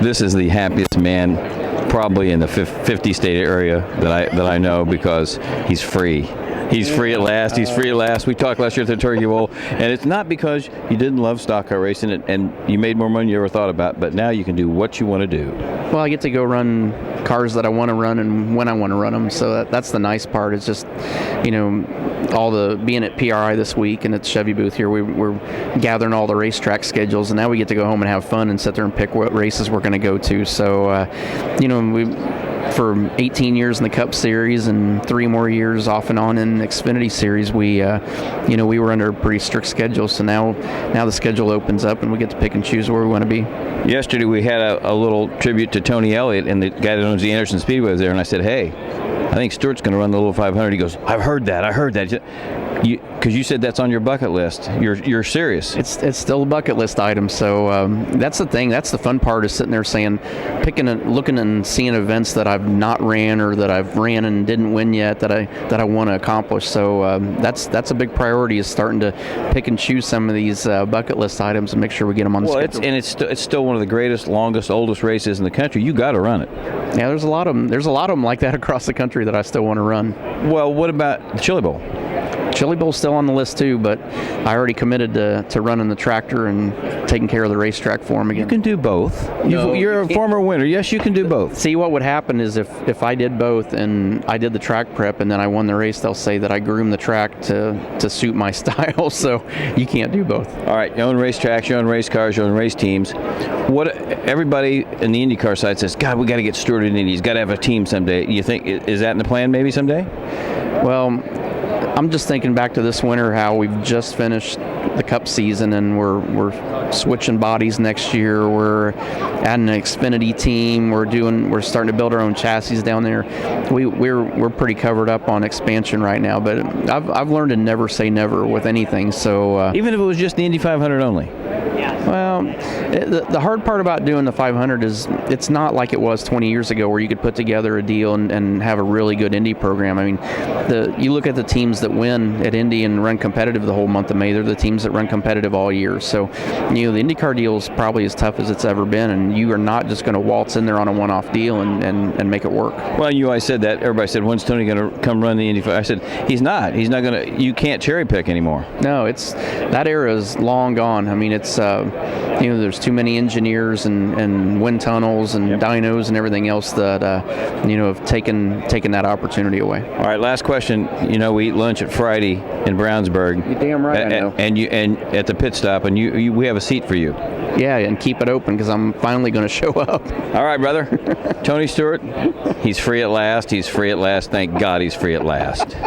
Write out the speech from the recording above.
This is the happiest man probably in the 50-state area that I know, because he's free. He's free at last. He's free at last. We talked last year at the Turkey Bowl, and it's not because you didn't love stock car racing and you made more money than you ever thought about, but now you can do what you want to do. Well, I get to go run cars that I want to run and when I want to run them, so that's the nice part. It's just, all the being at PRI this week and at the Chevy booth here, we're gathering all the racetrack schedules, and now we get to go home and have fun and sit there and pick what races we're going to go to. So, for 18 years in the Cup Series and 3 more years off and on in Xfinity Series, we were under a pretty strict schedule. So now the schedule opens up and we get to pick and choose where we want to be. Yesterday we had a little tribute to Tony Elliott, and the guy that owns the Anderson Speedway was there, and I said, hey, I think Stewart's going to run the little 500. He goes, I've heard that. Because you said that's on your bucket list. You're serious. It's still a bucket list item. So that's the thing. That's the fun part, is sitting there saying, looking and seeing events that I've not ran or that I've ran and didn't win yet that I want to accomplish. So that's a big priority, is starting to pick and choose some of these bucket list items and make sure we get them on the schedule. It's still one of the greatest, longest, oldest races in the country. You got to run it. Yeah, there's a lot of them. There's a lot of them like that across the country that I still want to run. Well, what about the Chili Bowl? Chili Bowl's still on the list too, but I already committed to running the tractor and taking care of the racetrack for him again. You can do both. No, you're a former winner. Yes, you can do both. See, what would happen is if I did both and I did the track prep and then I won the race, they'll say that I groomed the track to suit my style. So you can't do both. All right, you own racetracks, you own race cars, you own race teams. What everybody in the IndyCar side says, God, we got to get Stewart in Indy. He's got to have a team someday. You think, is that in the plan maybe someday? Well, I'm just thinking back to this winter, how we've just finished the Cup season and we're switching bodies next year. We're adding an Xfinity team. We're starting to build our own chassis down there. We're pretty covered up on expansion right now, but I've learned to never say never with anything. So even if it was just the Indy 500 only. Well, the hard part about doing the 500 is it's not like it was 20 years ago where you could put together a deal and have a really good Indy program. I mean, you look at the teams that win at Indy and run competitive the whole month of May, they're the teams that run competitive all year. So, the IndyCar deal is probably as tough as it's ever been, and you are not just going to waltz in there on a one-off deal and make it work. Well, you always said that. Everybody said, when's Tony going to come run the Indy 500? I said, he's not. He's not going to. You can't cherry pick anymore. No, that era is long gone. I mean, it's there's too many engineers and wind tunnels and dynos and everything else that have taken that opportunity away. All right, last question. We eat lunch at Friday in Brownsburg. You're damn right, I know. And at the pit stop, and we have a seat for you. Yeah, and keep it open because I'm finally going to show up. All right, brother. Tony Stewart, he's free at last. He's free at last. Thank God he's free at last.